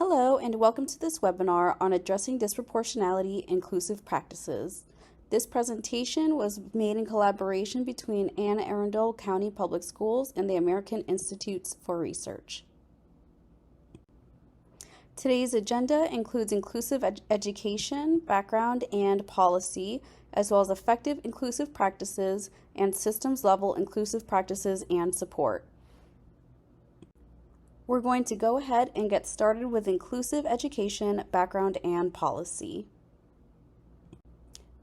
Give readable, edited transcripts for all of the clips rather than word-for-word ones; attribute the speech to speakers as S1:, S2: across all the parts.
S1: Hello, and welcome to this webinar on addressing disproportionality inclusive practices. This presentation was made in collaboration between Anne Arundel County Public Schools and the American Institutes for Research. Today's agenda includes inclusive education, background, and policy, as well as effective inclusive practices and systems-level inclusive practices and support. We're going to go ahead and get started with inclusive education, background, and policy.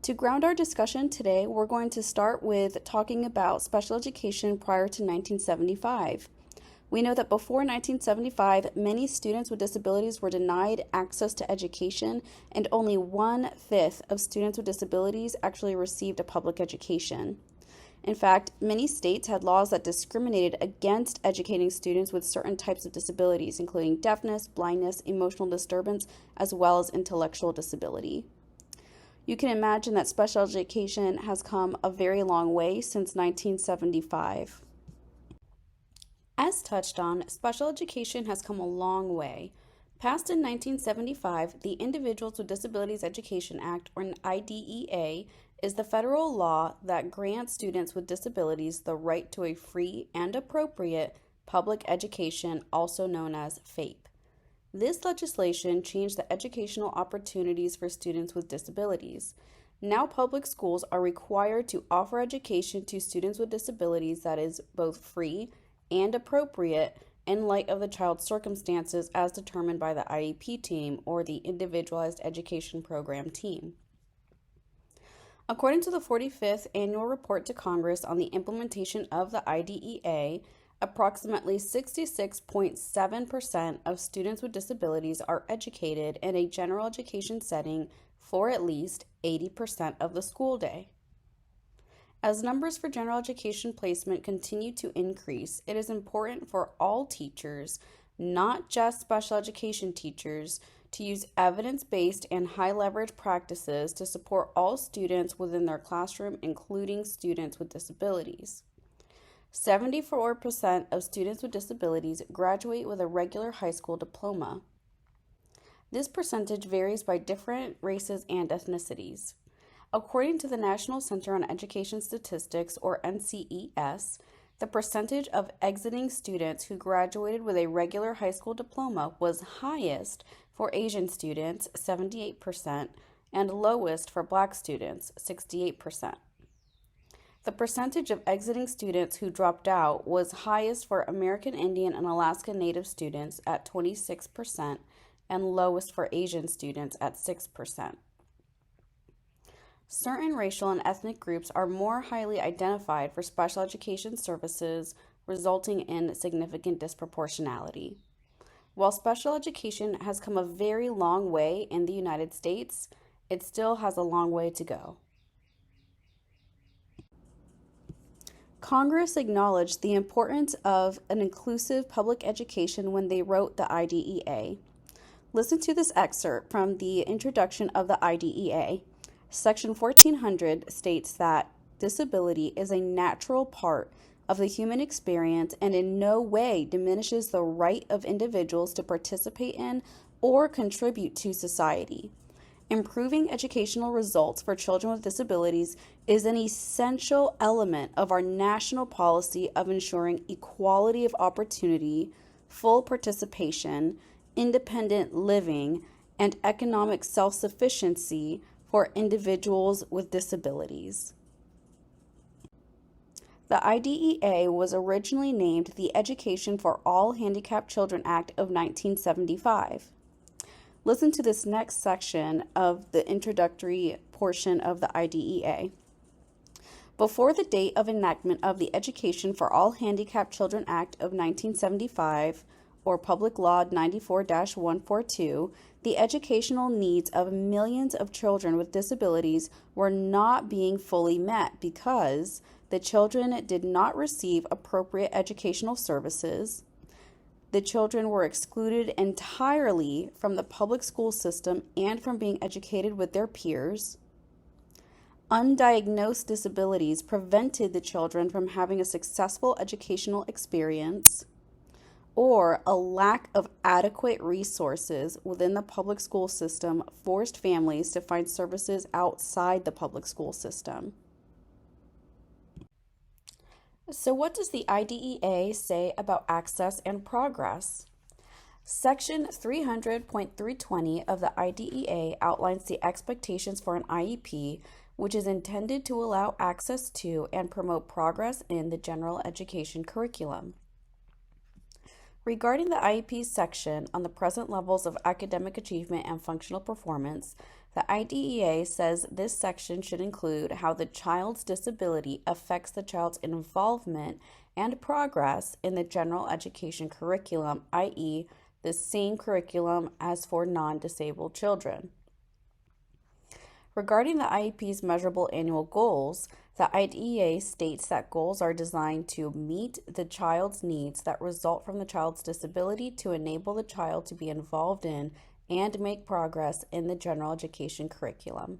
S1: To ground our discussion today, we're going to start with talking about special education prior to 1975. We know that before 1975, many students with disabilities were denied access to education, and only 1/5 of students with disabilities actually received a public education. In fact, many states had laws that discriminated against educating students with certain types of disabilities, including deafness, blindness, emotional disturbance, as well as intellectual disability. You can imagine that special education has come a very long way since 1975. As touched on, special education has come a long way. Passed in 1975, the Individuals with Disabilities Education Act, or IDEA, is the federal law that grants students with disabilities the right to a free and appropriate public education, also known as FAPE. This legislation changed the educational opportunities for students with disabilities. Now public schools are required to offer education to students with disabilities that is both free and appropriate in light of the child's circumstances as determined by the IEP team, or the Individualized Education Program team. According to the 45th Annual Report to Congress on the implementation of the IDEA, approximately 66.7% of students with disabilities are educated in a general education setting for at least 80% of the school day. As numbers for general education placement continue to increase, it is important for all teachers, not just special education teachers, to use evidence-based and high-leverage practices to support all students within their classroom, including students with disabilities. 74% of students with disabilities graduate with a regular high school diploma. This percentage varies by different races and ethnicities. According to the National Center on Education Statistics, or NCES, the percentage of exiting students who graduated with a regular high school diploma was highest for Asian students, 78%, and lowest for Black students, 68%. The percentage of exiting students who dropped out was highest for American Indian and Alaska Native students at 26% and lowest for Asian students at 6%. Certain racial and ethnic groups are more highly identified for special education services, resulting in significant disproportionality. While special education has come a very long way in the United States, it still has a long way to go. Congress acknowledged the importance of an inclusive public education when they wrote the IDEA. Listen to this excerpt from the introduction of the IDEA. Section 1400 states that disability is a natural part of the human experience and in no way diminishes the right of individuals to participate in or contribute to society. Improving educational results for children with disabilities is an essential element of our national policy of ensuring equality of opportunity, full participation, independent living, and economic self-sufficiency for individuals with disabilities. The IDEA was originally named the Education for All Handicapped Children Act of 1975. Listen to this next section of the introductory portion of the IDEA. Before the date of enactment of the Education for All Handicapped Children Act of 1975, or Public Law 94-142, the educational needs of millions of children with disabilities were not being fully met because the children did not receive appropriate educational services. The children were excluded entirely from the public school system and from being educated with their peers. Undiagnosed disabilities prevented the children from having a successful educational experience. or a lack of adequate resources within the public school system forced families to find services outside the public school system. So, what does the IDEA say about access and progress? Section 300.320 of the IDEA outlines the expectations for an IEP, which is intended to allow access to and promote progress in the general education curriculum. Regarding the IEP section on the present levels of academic achievement and functional performance, the IDEA says this section should include how the child's disability affects the child's involvement and progress in the general education curriculum, i.e., the same curriculum as for non-disabled children. Regarding the IEP's measurable annual goals, the IDEA states that goals are designed to meet the child's needs that result from the child's disability to enable the child to be involved in and make progress in the general education curriculum.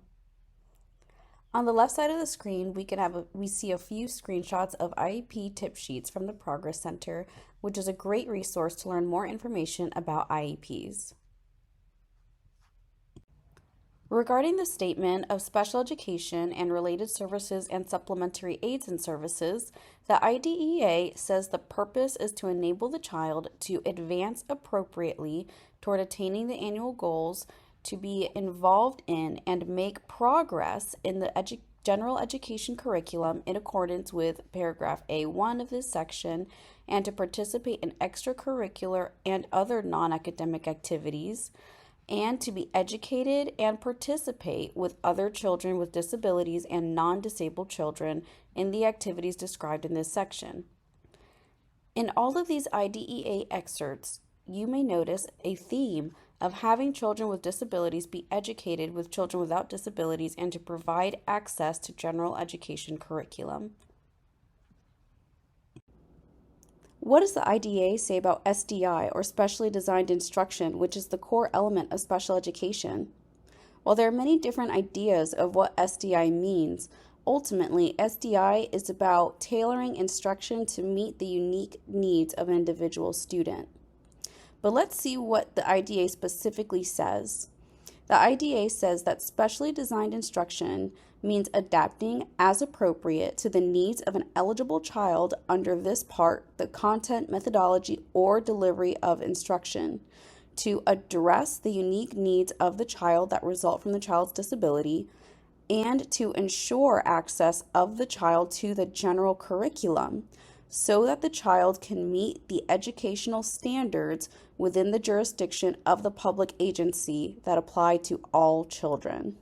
S1: On the left side of the screen, we see a few screenshots of IEP tip sheets from the Progress Center, which is a great resource to learn more information about IEPs. Regarding the statement of special education and related services and supplementary aids and services, the IDEA says the purpose is to enable the child to advance appropriately toward attaining the annual goals, to be involved in and make progress in the general education curriculum in accordance with paragraph A1 of this section, and to participate in extracurricular and other non-academic activities, and to be educated and participate with other children with disabilities and non-disabled children in the activities described in this section. In all of these IDEA excerpts, you may notice a theme of having children with disabilities be educated with children without disabilities and to provide access to general education curriculum. What does the IDEA say about SDI, or specially designed instruction, which is the core element of special education? While there are many different ideas of what SDI means, ultimately SDI is about tailoring instruction to meet the unique needs of an individual student. But let's see what the IDEA specifically says. The IDEA says that specially designed instruction means adapting as appropriate to the needs of an eligible child under this part, the content, methodology, or delivery of instruction, to address the unique needs of the child that result from the child's disability, and to ensure access of the child to the general curriculum so that the child can meet the educational standards within the jurisdiction of the public agency that apply to all children.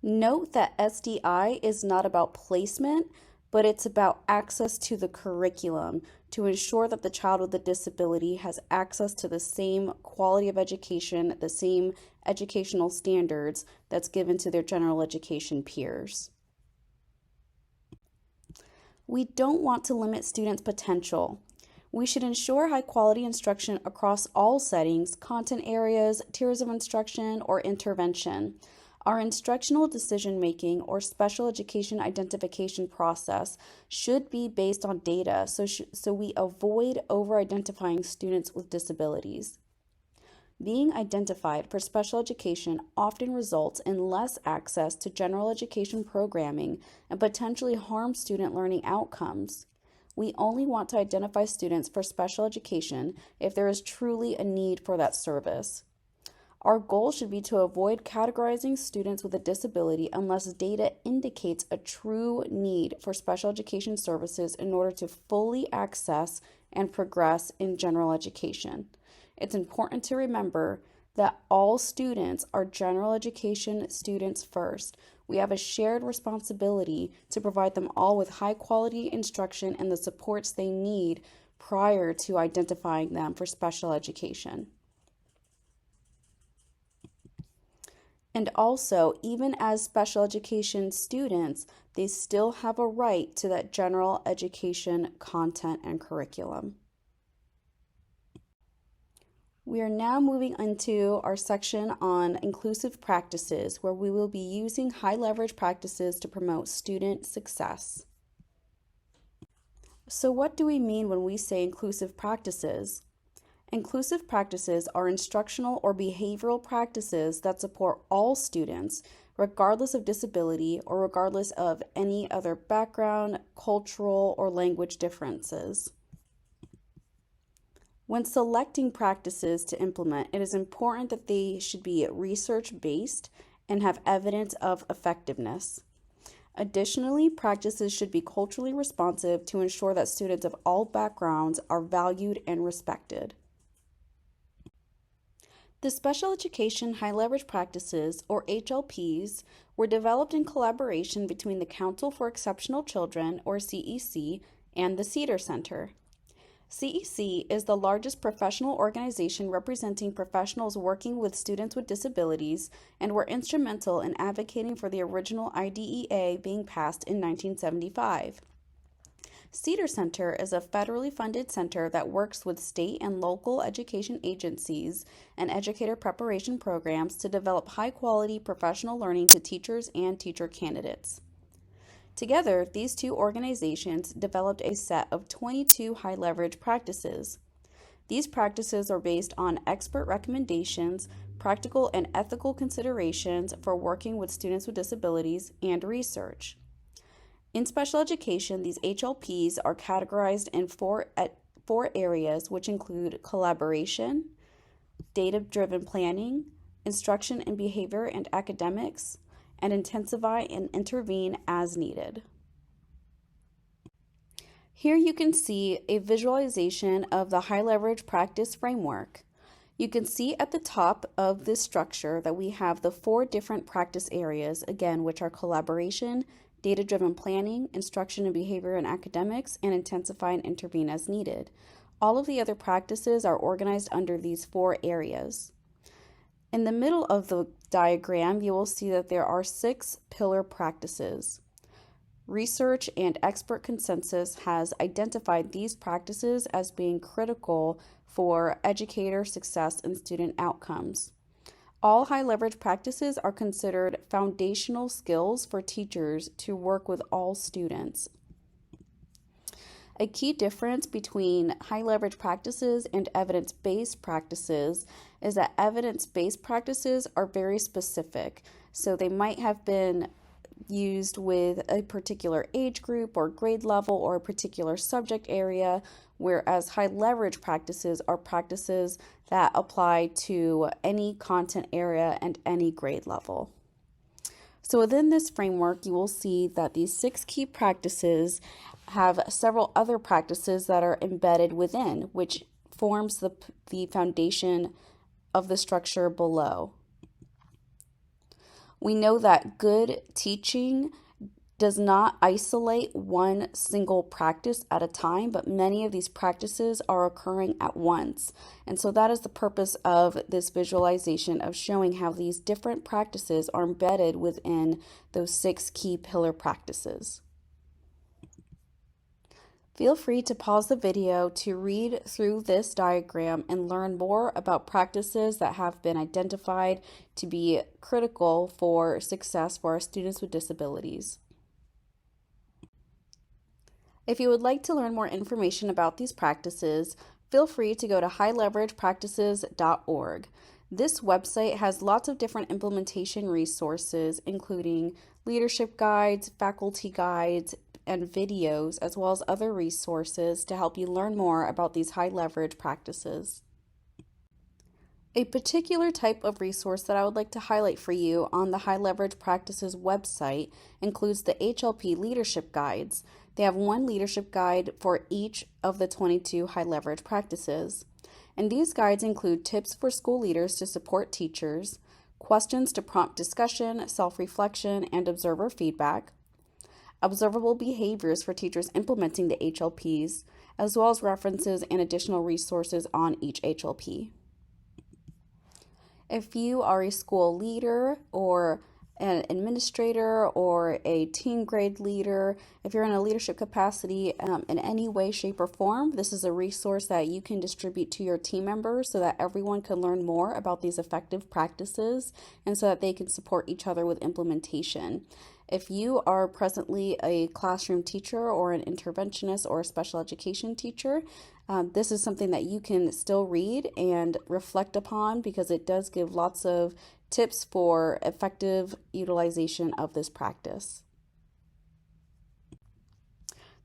S1: Note that SDI is not about placement, but it's about access to the curriculum to ensure that the child with a disability has access to the same quality of education, the same educational standards that's given to their general education peers. We don't want to limit students' potential. We should ensure high quality instruction across all settings, content areas, tiers of instruction, or intervention. Our instructional decision-making or special education identification process should be based on data so we avoid over-identifying students with disabilities. Being identified for special education often results in less access to general education programming and potentially harms student learning outcomes. We only want to identify students for special education if there is truly a need for that service. Our goal should be to avoid categorizing students with a disability unless data indicates a true need for special education services in order to fully access and progress in general education. It's important to remember that all students are general education students first. We have a shared responsibility to provide them all with high quality instruction and the supports they need prior to identifying them for special education. And also, even as special education students, they still have a right to that general education content and curriculum. We are now moving into our section on inclusive practices, where we will be using high leverage practices to promote student success. So what do we mean when we say inclusive practices? Inclusive practices are instructional or behavioral practices that support all students, regardless of disability or regardless of any other background, cultural, or language differences. When selecting practices to implement, it is important that they should be research-based and have evidence of effectiveness. Additionally, practices should be culturally responsive to ensure that students of all backgrounds are valued and respected. The Special Education High Leverage Practices, or HLPs, were developed in collaboration between the Council for Exceptional Children, or CEC, and the Cedar Center. CEC is the largest professional organization representing professionals working with students with disabilities and were instrumental in advocating for the original IDEA being passed in 1975. Cedar Center is a federally funded center that works with state and local education agencies and educator preparation programs to develop high-quality professional learning to teachers and teacher candidates. Together, these two organizations developed a set of 22 high-leverage practices. These practices are based on expert recommendations, practical and ethical considerations for working with students with disabilities, and research. In special education, these HLPs are categorized in four areas, which include collaboration, data-driven planning, instruction in behavior and academics, and intensify and intervene as needed. Here you can see a visualization of the high leverage practice framework. You can see at the top of this structure that we have the 4 different practice areas, again, which are collaboration, data-driven planning, instruction in behavior and academics, and intensify and intervene as needed. All of the other practices are organized under these 4 areas. In the middle of the diagram, you will see that there are 6 pillar practices. Research and expert consensus has identified these practices as being critical for educator success and student outcomes. All high leverage practices are considered foundational skills for teachers to work with all students. A key difference between high leverage practices and evidence-based practices is that evidence-based practices are very specific. So they might have been used with a particular age group or grade level or a particular subject area, whereas high leverage practices are practices that apply to any content area and any grade level. So within this framework, you will see that these 6 key practices have several other practices that are embedded within, which forms the foundation of the structure below. We know that good teaching does not isolate one single practice at a time, but many of these practices are occurring at once. And so that is the purpose of this visualization of showing how these different practices are embedded within those 6 key pillar practices. Feel free to pause the video to read through this diagram and learn more about practices that have been identified to be critical for success for our students with disabilities. If you would like to learn more information about these practices, feel free to go to highleveragepractices.org. This website has lots of different implementation resources, including leadership guides, faculty guides, and videos, as well as other resources to help you learn more about these high leverage practices. A particular type of resource that I would like to highlight for you on the High Leverage Practices website includes the HLP Leadership Guides. They have one leadership guide for each of the 22 high leverage practices. And these guides include tips for school leaders to support teachers, questions to prompt discussion, self-reflection, and observer feedback, observable behaviors for teachers implementing the HLPs, as well as references and additional resources on each HLP. If you are a school leader or an administrator or a team grade leader, if you're in a leadership capacity in any way, shape, or form, this is a resource that you can distribute to your team members so that everyone can learn more about these effective practices and so that they can support each other with implementation. If you are presently a classroom teacher or an interventionist or a special education teacher, this is something that you can still read and reflect upon because it does give lots of tips for effective utilization of this practice.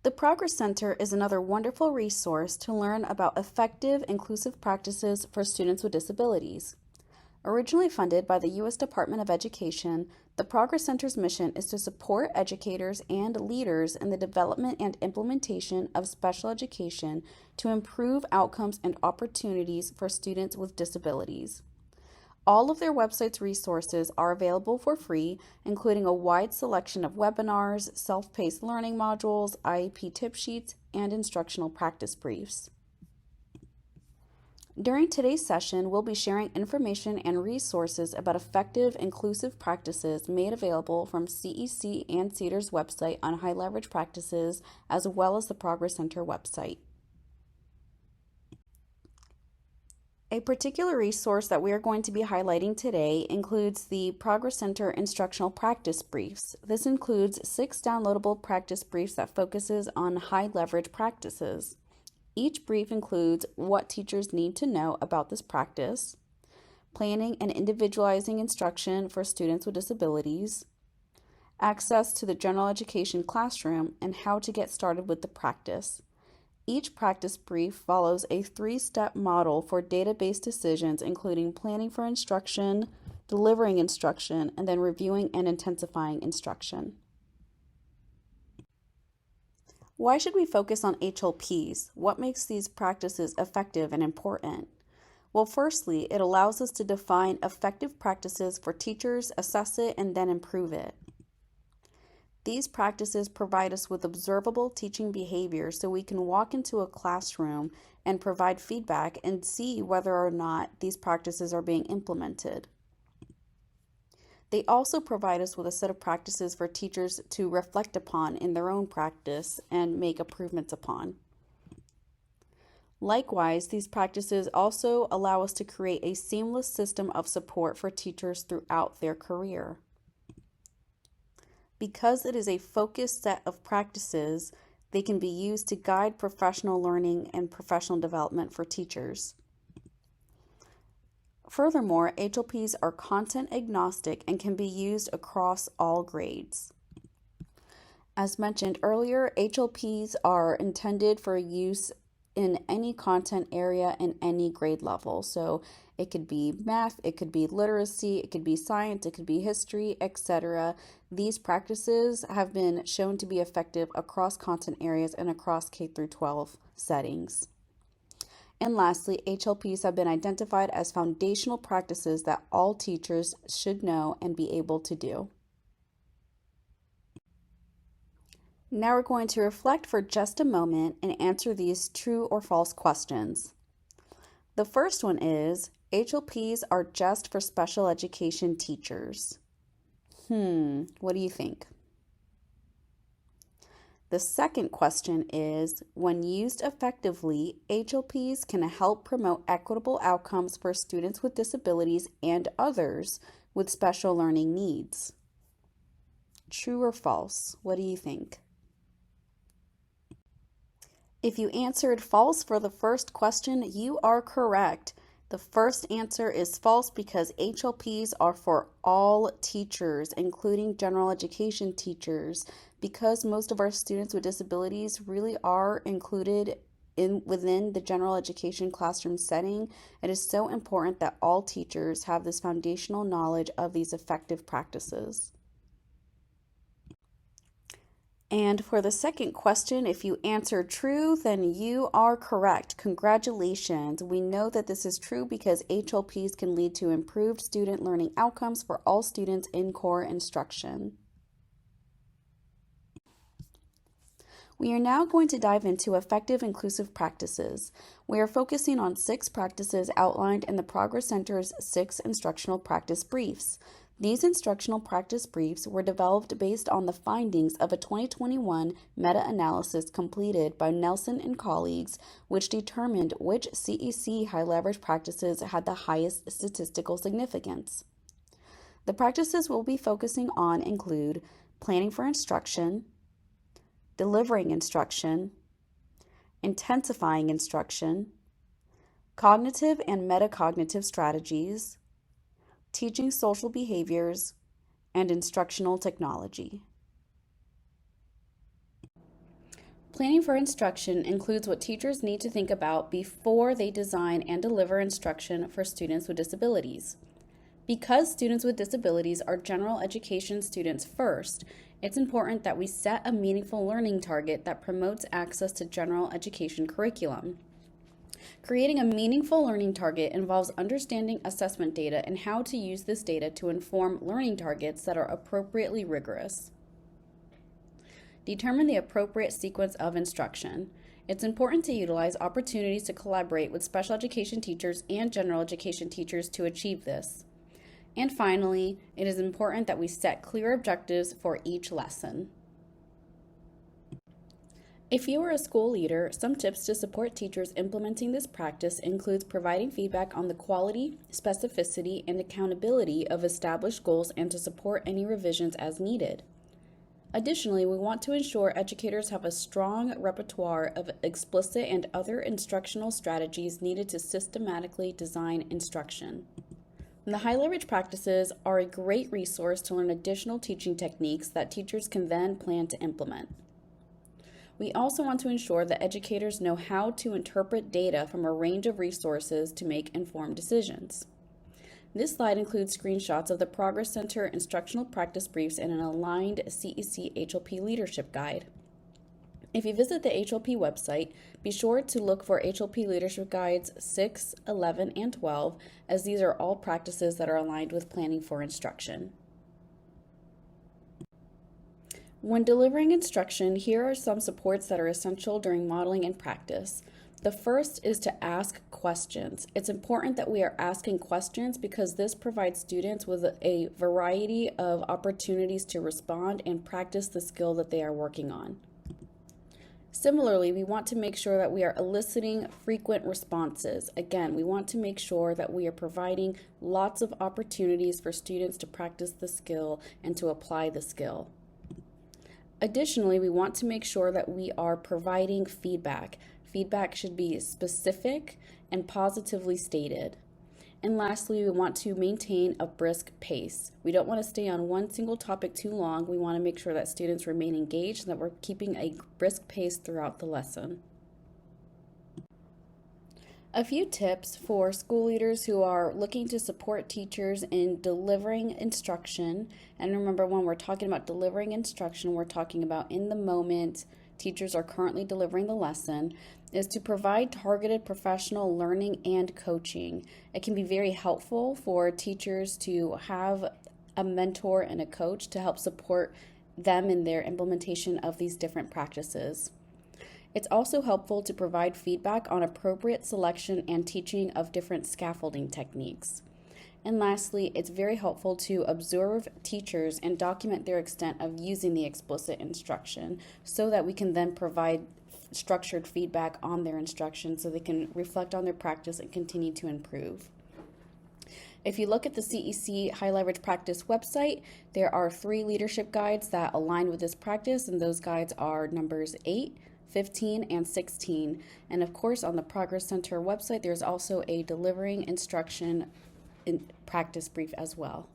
S1: The Progress Center is another wonderful resource to learn about effective inclusive practices for students with disabilities. Originally funded by the U.S. Department of Education, the Progress Center's mission is to support educators and leaders in the development and implementation of special education to improve outcomes and opportunities for students with disabilities. All of their website's resources are available for free, including a wide selection of webinars, self-paced learning modules, IEP tip sheets, and instructional practice briefs. During today's session, we'll be sharing information and resources about effective inclusive practices made available from CEC and CEDAR's website on high leverage practices, as well as the Progress Center website. A particular resource that we are going to be highlighting today includes the Progress Center Instructional Practice Briefs. This includes 6 downloadable practice briefs that focuses on high leverage practices. Each brief includes what teachers need to know about this practice, planning and individualizing instruction for students with disabilities, access to the general education classroom, and how to get started with the practice. Each practice brief follows a 3-step model for data-based decisions, including planning for instruction, delivering instruction, and then reviewing and intensifying instruction. Why should we focus on HLPs? What makes these practices effective and important? Well, firstly, it allows us to define effective practices for teachers, assess it, and then improve it. These practices provide us with observable teaching behavior so we can walk into a classroom and provide feedback and see whether or not these practices are being implemented. They also provide us with a set of practices for teachers to reflect upon in their own practice and make improvements upon. Likewise, these practices also allow us to create a seamless system of support for teachers throughout their career. Because it is a focused set of practices, they can be used to guide professional learning and professional development for teachers. Furthermore, HLPs are content agnostic and can be used across all grades. As mentioned earlier, HLPs are intended for use in any content area in any grade level. So it could be math, it could be literacy, it could be science, it could be history, etc. These practices have been shown to be effective across content areas and across K through 12 settings. And lastly, HLPs have been identified as foundational practices that all teachers should know and be able to do. Now we're going to reflect for just a moment and answer these true or false questions. The first one is, HLPs are just for special education teachers. What do you think? The second question is, when used effectively, HLPs can help promote equitable outcomes for students with disabilities and others with special learning needs. True or false? What do you think? If you answered false for the first question, you are correct. The first answer is false because HLPs are for all teachers, including general education teachers. Because most of our students with disabilities really are included within the general education classroom setting, it is so important that all teachers have this foundational knowledge of these effective practices. And for the second question, if you answered true, then you are correct. Congratulations. We know that this is true because HLPs can lead to improved student learning outcomes for all students in core instruction. We are now going to dive into effective inclusive practices. We are focusing on 6 practices outlined in the Progress Center's 6 instructional practice briefs. These instructional practice briefs were developed based on the findings of a 2021 meta-analysis completed by Nelson and colleagues, which determined which CEC high leverage practices had the highest statistical significance. The practices we'll be focusing on include planning for instruction, delivering instruction, intensifying instruction, cognitive and metacognitive strategies, teaching social behaviors, and instructional technology. Planning for instruction includes what teachers need to think about before they design and deliver instruction for students with disabilities. Because students with disabilities are general education students first, it's important that we set a meaningful learning target that promotes access to general education curriculum. Creating a meaningful learning target involves understanding assessment data and how to use this data to inform learning targets that are appropriately rigorous. Determine the appropriate sequence of instruction. It's important to utilize opportunities to collaborate with special education teachers and general education teachers to achieve this. And finally, it is important that we set clear objectives for each lesson. If you are a school leader, some tips to support teachers implementing this practice includes providing feedback on the quality, specificity, and accountability of established goals and to support any revisions as needed. Additionally, we want to ensure educators have a strong repertoire of explicit and other instructional strategies needed to systematically design instruction. The high leverage practices are a great resource to learn additional teaching techniques that teachers can then plan to implement. We also want to ensure that educators know how to interpret data from a range of resources to make informed decisions. This slide includes screenshots of the Progress Center instructional practice briefs and an aligned CEC HLP leadership guide. If you visit the HLP website, be sure to look for HLP leadership guides 6, 11, and 12, as these are all practices that are aligned with planning for instruction. When delivering instruction, here are some supports that are essential during modeling and practice. The first is to ask questions. It's important that we are asking questions because this provides students with a variety of opportunities to respond and practice the skill that they are working on. Similarly, we want to make sure that we are eliciting frequent responses. Again, we want to make sure that we are providing lots of opportunities for students to practice the skill and to apply the skill. Additionally, we want to make sure that we are providing feedback. Feedback should be specific and positively stated. And lastly, we want to maintain a brisk pace. We don't want to stay on one single topic too long. We want to make sure that students remain engaged and that we're keeping a brisk pace throughout the lesson. A few tips for school leaders who are looking to support teachers in delivering instruction. And remember, when we're talking about delivering instruction, we're talking about in the moment teachers are currently delivering the lesson, is to provide targeted professional learning and coaching. It can be very helpful for teachers to have a mentor and a coach to help support them in their implementation of these different practices. It's also helpful to provide feedback on appropriate selection and teaching of different scaffolding techniques. And lastly, it's very helpful to observe teachers and document their extent of using the explicit instruction so that we can then provide structured feedback on their instruction so they can reflect on their practice and continue to improve. If you look at the CEC High Leverage Practice website, there are 3 leadership guides that align with this practice, and those guides are numbers 8, 15, and 16. And of course, on the Progress Center website, there's also a delivering instruction in practice brief as well.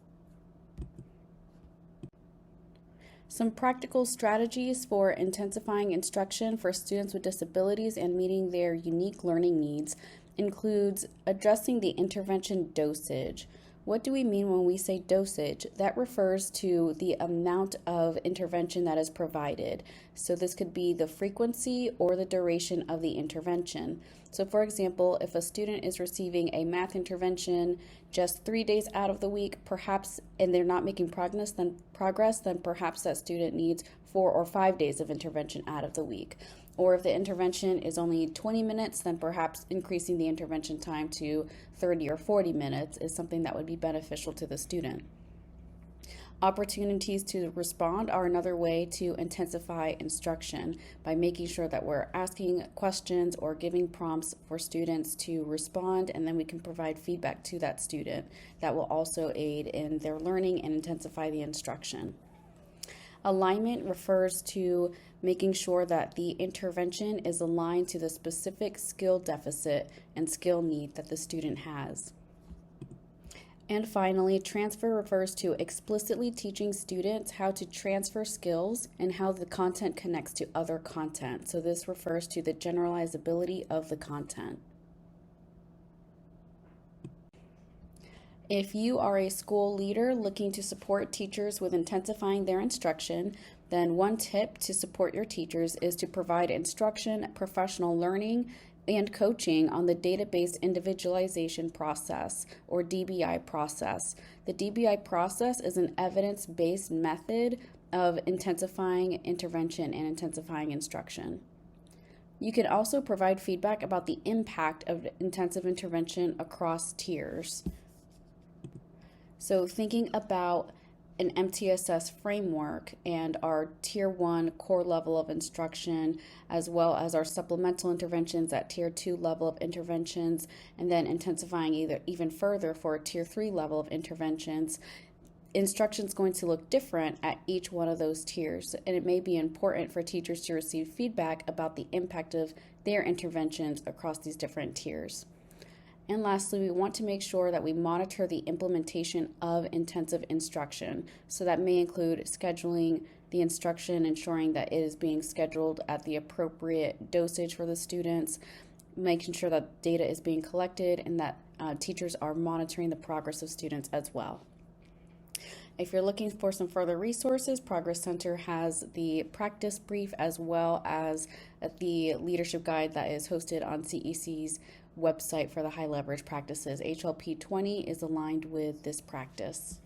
S1: Some practical strategies for intensifying instruction for students with disabilities and meeting their unique learning needs includes addressing the intervention dosage. What do we mean when we say dosage? That refers to the amount of intervention that is provided. So this could be the frequency or the duration of the intervention. So for example, if a student is receiving a math intervention just 3 days out of the week, perhaps, and they're not making progress, then perhaps that student needs 4 or 5 days of intervention out of the week. Or if the intervention is only 20 minutes, then perhaps increasing the intervention time to 30 or 40 minutes is something that would be beneficial to the student. Opportunities to respond are another way to intensify instruction by making sure that we're asking questions or giving prompts for students to respond, and then we can provide feedback to that student that will also aid in their learning and intensify the instruction. Alignment refers to making sure that the intervention is aligned to the specific skill deficit and skill need that the student has. And finally, transfer refers to explicitly teaching students how to transfer skills and how the content connects to other content. So this refers to the generalizability of the content. If you are a school leader looking to support teachers with intensifying their instruction, then one tip to support your teachers is to provide instruction, professional learning, and coaching on the database individualization process, or DBI process. The DBI process is an evidence-based method of intensifying intervention and intensifying instruction. You can also provide feedback about the impact of intensive intervention across tiers. So thinking about an MTSS framework and our Tier 1 core level of instruction, as well as our supplemental interventions at Tier 2 level of interventions, and then intensifying even further for a Tier 3 level of interventions, instruction is going to look different at each one of those tiers, and it may be important for teachers to receive feedback about the impact of their interventions across these different tiers. And lastly, we want to make sure that we monitor the implementation of intensive instruction. So that may include scheduling the instruction, ensuring that it is being scheduled at the appropriate dosage for the students, making sure that data is being collected, and that teachers are monitoring the progress of students as well. If you're looking for some further resources, Progress Center has the practice brief as well as the leadership guide that is hosted on CEC's website for the high leverage practices. HLP 20 is aligned with this practice.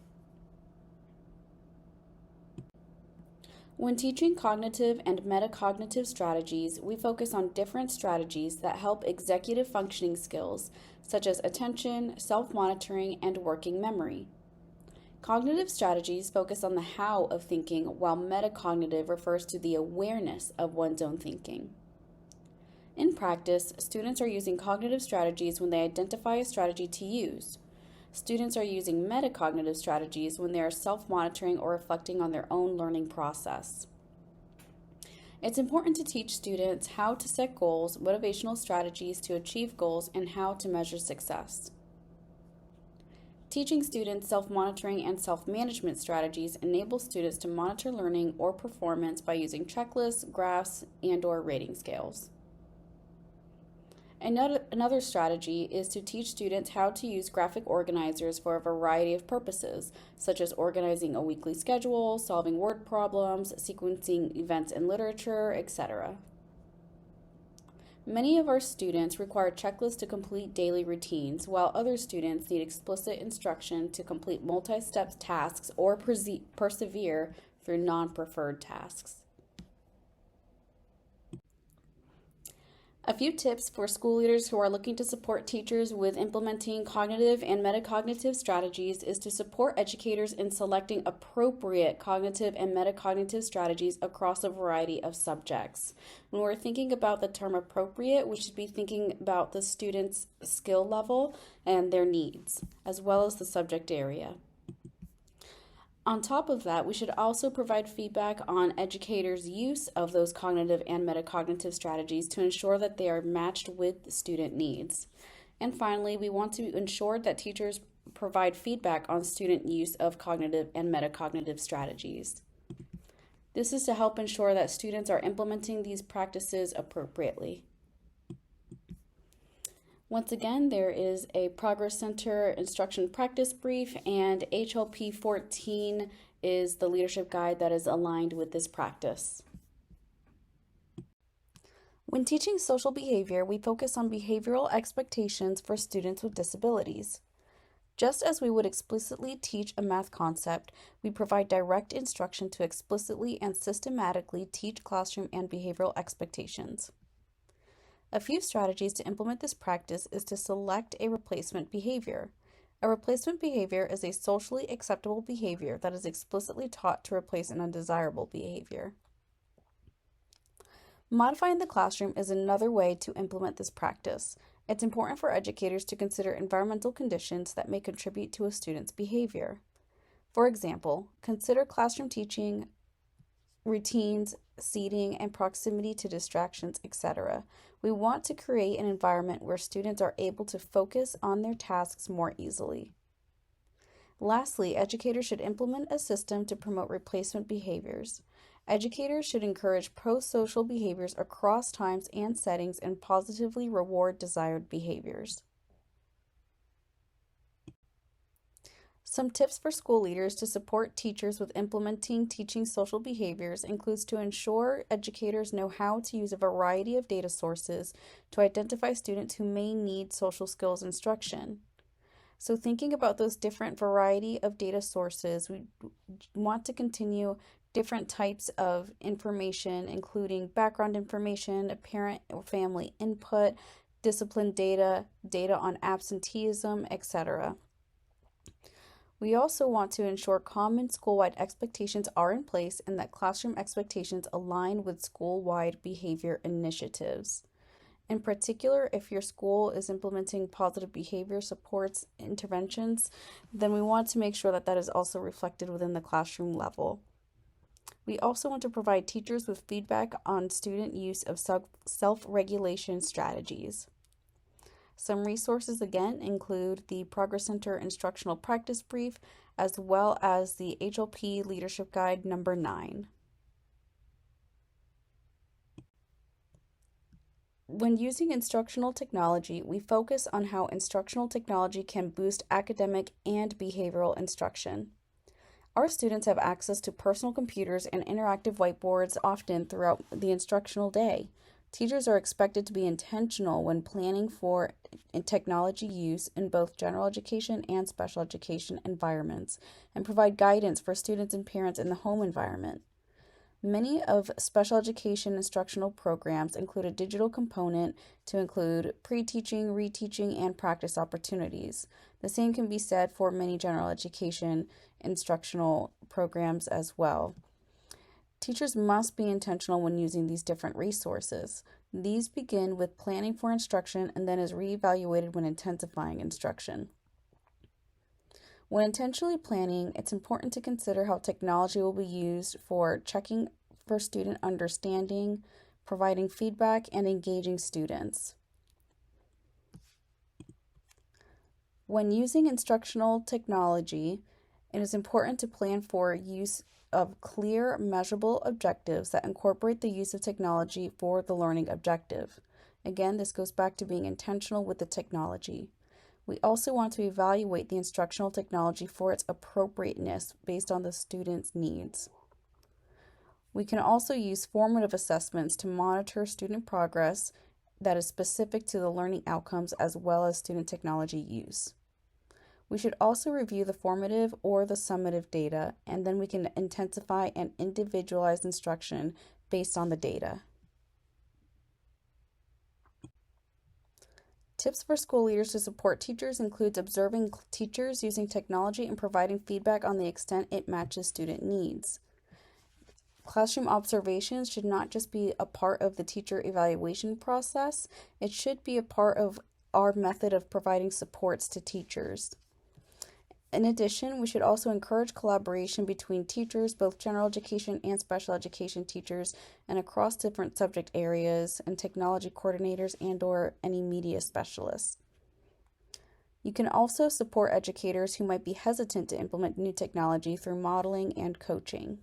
S1: When teaching cognitive and metacognitive strategies, we focus on different strategies that help executive functioning skills, such as attention, self-monitoring, and working memory. Cognitive strategies focus on the how of thinking, while metacognitive refers to the awareness of one's own thinking. In practice, students are using cognitive strategies when they identify a strategy to use. Students are using metacognitive strategies when they are self-monitoring or reflecting on their own learning process. It's important to teach students how to set goals, motivational strategies to achieve goals, and how to measure success. Teaching students self-monitoring and self-management strategies enables students to monitor learning or performance by using checklists, graphs, and/or rating scales. Another strategy is to teach students how to use graphic organizers for a variety of purposes, such as organizing a weekly schedule, solving word problems, sequencing events in literature, etc. Many of our students require checklists to complete daily routines, while other students need explicit instruction to complete multi-step tasks or persevere through non-preferred tasks. A few tips for school leaders who are looking to support teachers with implementing cognitive and metacognitive strategies is to support educators in selecting appropriate cognitive and metacognitive strategies across a variety of subjects. When we're thinking about the term appropriate, we should be thinking about the student's skill level and their needs, as well as the subject area. On top of that, we should also provide feedback on educators' use of those cognitive and metacognitive strategies to ensure that they are matched with student needs. And finally, we want to ensure that teachers provide feedback on student use of cognitive and metacognitive strategies. This is to help ensure that students are implementing these practices appropriately. Once again, there is a Progress Center instruction practice brief, and HLP 14 is the leadership guide that is aligned with this practice. When teaching social behavior, we focus on behavioral expectations for students with disabilities. Just as we would explicitly teach a math concept, we provide direct instruction to explicitly and systematically teach classroom and behavioral expectations. A few strategies to implement this practice is to select a replacement behavior. A replacement behavior is a socially acceptable behavior that is explicitly taught to replace an undesirable behavior. Modifying the classroom is another way to implement this practice. It's important for educators to consider environmental conditions that may contribute to a student's behavior. For example, consider classroom teaching routines, seating, and proximity to distractions, etc. We want to create an environment where students are able to focus on their tasks more easily. Lastly, educators should implement a system to promote replacement behaviors. Educators should encourage pro-social behaviors across times and settings and positively reward desired behaviors. Some tips for school leaders to support teachers with implementing teaching social behaviors includes to ensure educators know how to use a variety of data sources to identify students who may need social skills instruction. So thinking about those different variety of data sources, we want to continue different types of information, including background information, parent or family input, discipline data, data on absenteeism, etc. We also want to ensure common school-wide expectations are in place and that classroom expectations align with school-wide behavior initiatives. In particular, if your school is implementing positive behavior supports interventions, then we want to make sure that that is also reflected within the classroom level. We also want to provide teachers with feedback on student use of self-regulation strategies. Some resources again include the Progress Center Instructional Practice Brief as well as the HLP Leadership Guide number 9. When using instructional technology, we focus on how instructional technology can boost academic and behavioral instruction. Our students have access to personal computers and interactive whiteboards often throughout the instructional day. Teachers are expected to be intentional when planning for technology use in both general education and special education environments and provide guidance for students and parents in the home environment. Many of special education instructional programs include a digital component to include pre-teaching, reteaching, and practice opportunities. The same can be said for many general education instructional programs as well. Teachers must be intentional when using these different resources. These begin with planning for instruction and then is reevaluated when intensifying instruction. When intentionally planning, it's important to consider how technology will be used for checking for student understanding, providing feedback, and engaging students. When using instructional technology, it is important to plan for use of clear, measurable objectives that incorporate the use of technology for the learning objective. Again, this goes back to being intentional with the technology. We also want to evaluate the instructional technology for its appropriateness based on the student's needs. We can also use formative assessments to monitor student progress that is specific to the learning outcomes as well as student technology use. We should also review the formative or the summative data, and then we can intensify and individualize instruction based on the data. Tips for school leaders to support teachers includes observing teachers using technology and providing feedback on the extent it matches student needs. Classroom observations should not just be a part of the teacher evaluation process, it should be a part of our method of providing supports to teachers. In addition, we should also encourage collaboration between teachers, both general education and special education teachers, and across different subject areas and technology coordinators and/or any media specialists. You can also support educators who might be hesitant to implement new technology through modeling and coaching.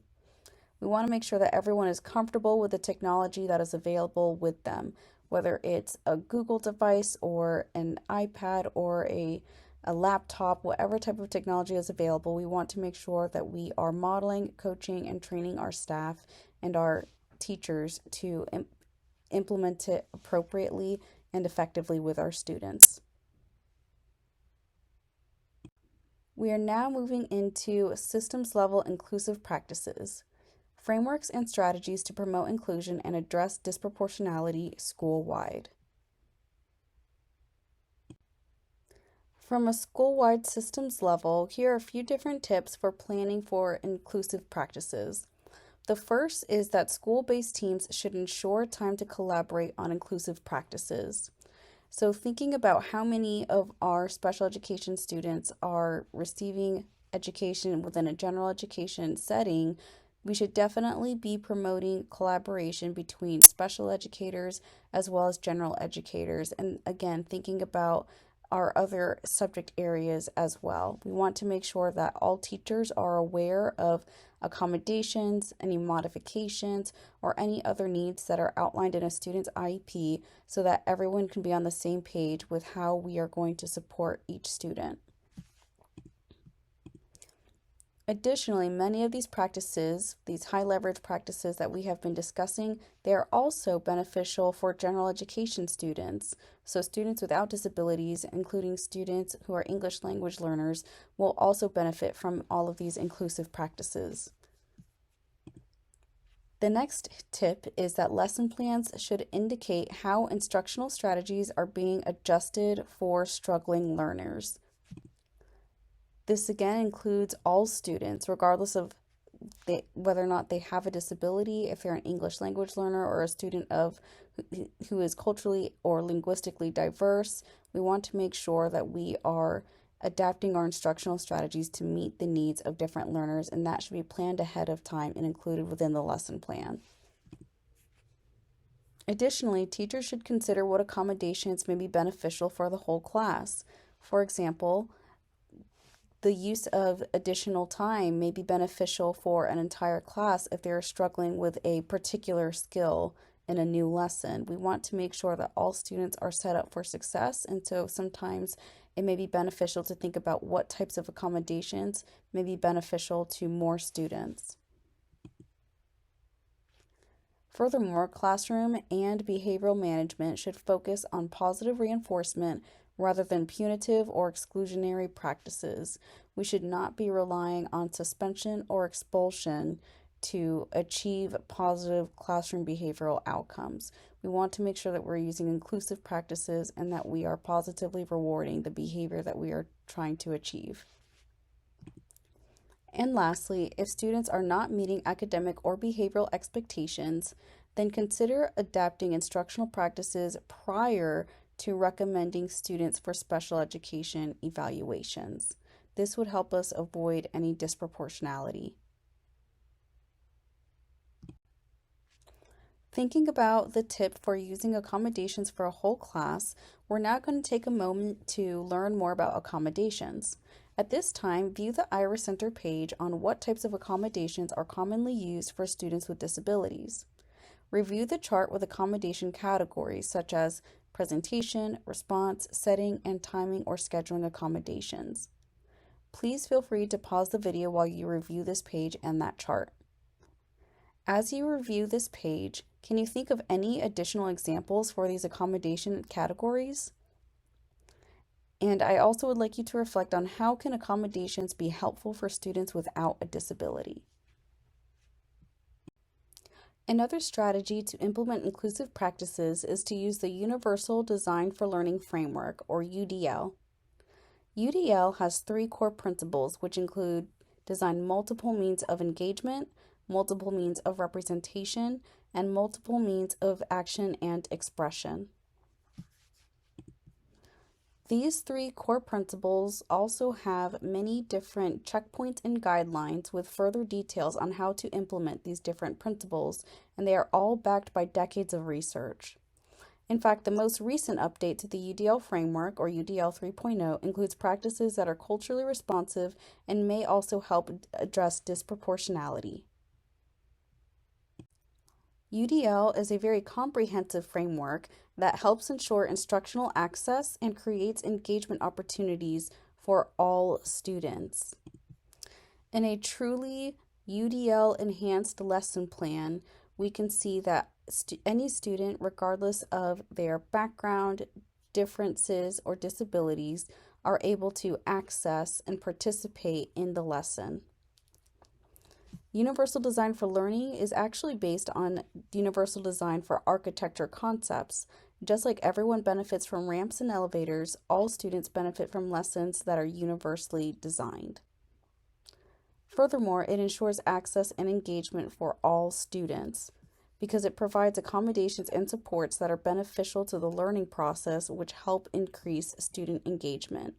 S1: We want to make sure that everyone is comfortable with the technology that is available with them, whether it's a Google device or an iPad or a laptop, whatever type of technology is available. We want to make sure that we are modeling, coaching, and training our staff and our teachers to implement it appropriately and effectively with our students. We are now moving into systems level inclusive practices, frameworks and strategies to promote inclusion and address disproportionality school-wide. From a school-wide systems level, here are a few different tips for planning for inclusive practices. The first is that school-based teams should ensure time to collaborate on inclusive practices. So thinking about how many of our special education students are receiving education within a general education setting, we should definitely be promoting collaboration between special educators as well as general educators. And again, thinking about our other subject areas as well. We want to make sure that all teachers are aware of accommodations, any modifications, or any other needs that are outlined in a student's IEP so that everyone can be on the same page with how we are going to support each student. Additionally, many of these practices, these high leverage practices that we have been discussing, they are also beneficial for general education students. So students without disabilities, including students who are English language learners, will also benefit from all of these inclusive practices. The next tip is that lesson plans should indicate how instructional strategies are being adjusted for struggling learners. This again includes all students, regardless of whether or not they have a disability, if they're an English language learner or a student who is culturally or linguistically diverse. We want to make sure that we are adapting our instructional strategies to meet the needs of different learners, and that should be planned ahead of time and included within the lesson plan. Additionally, teachers should consider what accommodations may be beneficial for the whole class. For example, the use of additional time may be beneficial for an entire class if they're struggling with a particular skill in a new lesson. We want to make sure that all students are set up for success, and so sometimes it may be beneficial to think about what types of accommodations may be beneficial to more students. Furthermore, classroom and behavioral management should focus on positive reinforcement rather than punitive or exclusionary practices. We should not be relying on suspension or expulsion to achieve positive classroom behavioral outcomes. We want to make sure that we're using inclusive practices and that we are positively rewarding the behavior that we are trying to achieve. And lastly, if students are not meeting academic or behavioral expectations, then consider adapting instructional practices prior to recommending students for special education evaluations. This would help us avoid any disproportionality. Thinking about the tip for using accommodations for a whole class, we're now going to take a moment to learn more about accommodations. At this time, view the Iris Center page on what types of accommodations are commonly used for students with disabilities. Review the chart with accommodation categories such as presentation, response, setting, and timing or scheduling accommodations. Please feel free to pause the video while you review this page and that chart. As you review this page, can you think of any additional examples for these accommodation categories? And I also would like you to reflect on how can accommodations be helpful for students without a disability. Another strategy to implement inclusive practices is to use the Universal Design for Learning Framework, or UDL. UDL has 3 core principles, which include design multiple means of engagement, multiple means of representation, and multiple means of action and expression. These 3 core principles also have many different checkpoints and guidelines with further details on how to implement these different principles, and they are all backed by decades of research. In fact, the most recent update to the UDL framework, or UDL 3.0, includes practices that are culturally responsive and may also help address disproportionality. UDL is a very comprehensive framework that helps ensure instructional access and creates engagement opportunities for all students. In a truly UDL enhanced lesson plan, we can see that any student, regardless of their background, differences, or disabilities, are able to access and participate in the lesson. Universal Design for Learning is actually based on Universal Design for Architecture concepts, Just like everyone benefits from ramps and elevators, all students benefit from lessons that are universally designed. Furthermore, it ensures access and engagement for all students because it provides accommodations and supports that are beneficial to the learning process, which help increase student engagement.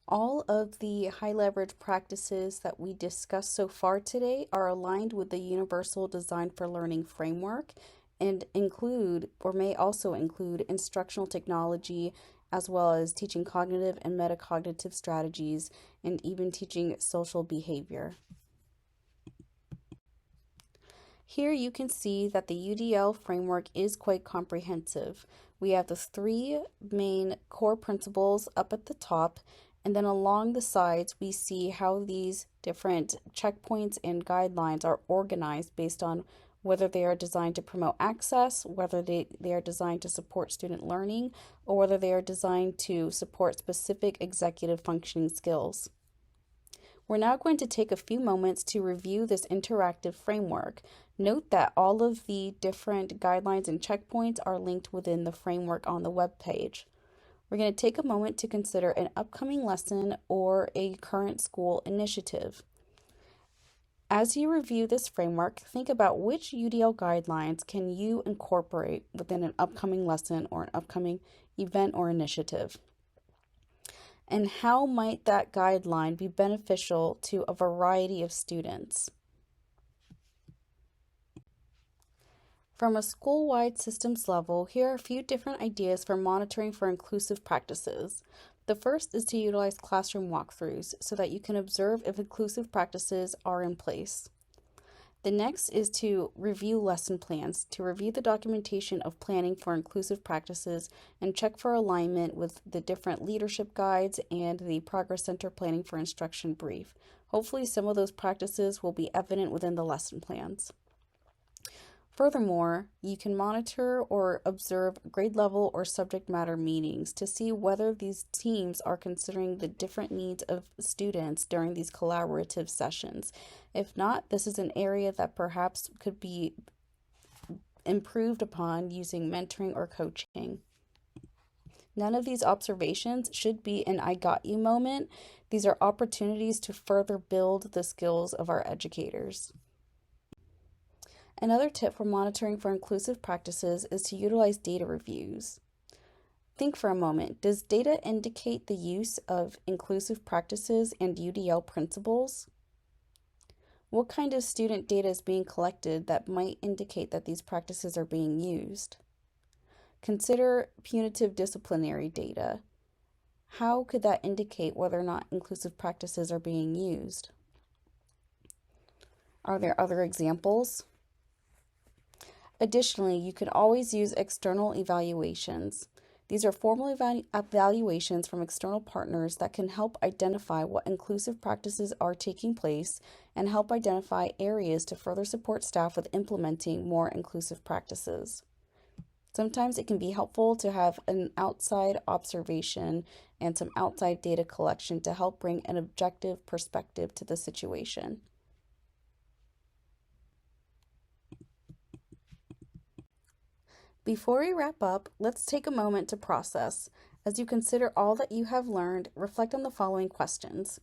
S1: All of the high leverage practices that we discussed so far today are aligned with the Universal Design for Learning framework and include, or may also include, instructional technology, as well as teaching cognitive and metacognitive strategies, and even teaching social behavior. Here you can see that the UDL framework is quite comprehensive. We have the three main core principles up at the top, and then along the sides we see how these different checkpoints and guidelines are organized based on whether they are designed to promote access, whether they are designed to support student learning, or whether they are designed to support specific executive functioning skills. We're now going to take a few moments to review this interactive framework. Note that all of the different guidelines and checkpoints are linked within the framework on the web page. We're going to take a moment to consider an upcoming lesson or a current school initiative. As you review this framework, think about which UDL guidelines can you incorporate within an upcoming lesson or an upcoming event or initiative. And how might that guideline be beneficial to a variety of students? From a school-wide systems level, here are a few different ideas for monitoring for inclusive practices. The first is to utilize classroom walkthroughs so that you can observe if inclusive practices are in place. The next is to review lesson plans, to review the documentation of planning for inclusive practices and check for alignment with the different leadership guides and the Progress Center Planning for Instruction brief. Hopefully some of those practices will be evident within the lesson plans. Furthermore, you can monitor or observe grade level or subject matter meetings to see whether these teams are considering the different needs of students during these collaborative sessions. If not, this is an area that perhaps could be improved upon using mentoring or coaching. None of these observations should be an I got you moment. These are opportunities to further build the skills of our educators. Another tip for monitoring for inclusive practices is to utilize data reviews. Think for a moment, does data indicate the use of inclusive practices and UDL principles? What kind of student data is being collected that might indicate that these practices are being used? Consider punitive disciplinary data. How could that indicate whether or not inclusive practices are being used? Are there other examples? Additionally, you can always use external evaluations. These are formal evaluations from external partners that can help identify what inclusive practices are taking place and help identify areas to further support staff with implementing more inclusive practices. Sometimes it can be helpful to have an outside observation and some outside data collection to help bring an objective perspective to the situation. Before we wrap up, let's take a moment to process. As you consider all that you have learned, reflect on the following questions.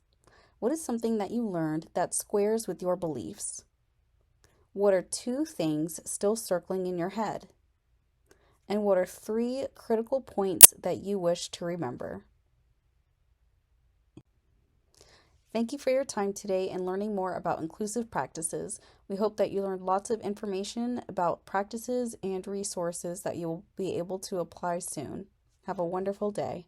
S1: What is something that you learned that squares with your beliefs? What are 2 things still circling in your head? And what are 3 critical points that you wish to remember? Thank you for your time today and learning more about inclusive practices. We hope that you learned lots of information about practices and resources that you'll be able to apply soon. Have a wonderful day.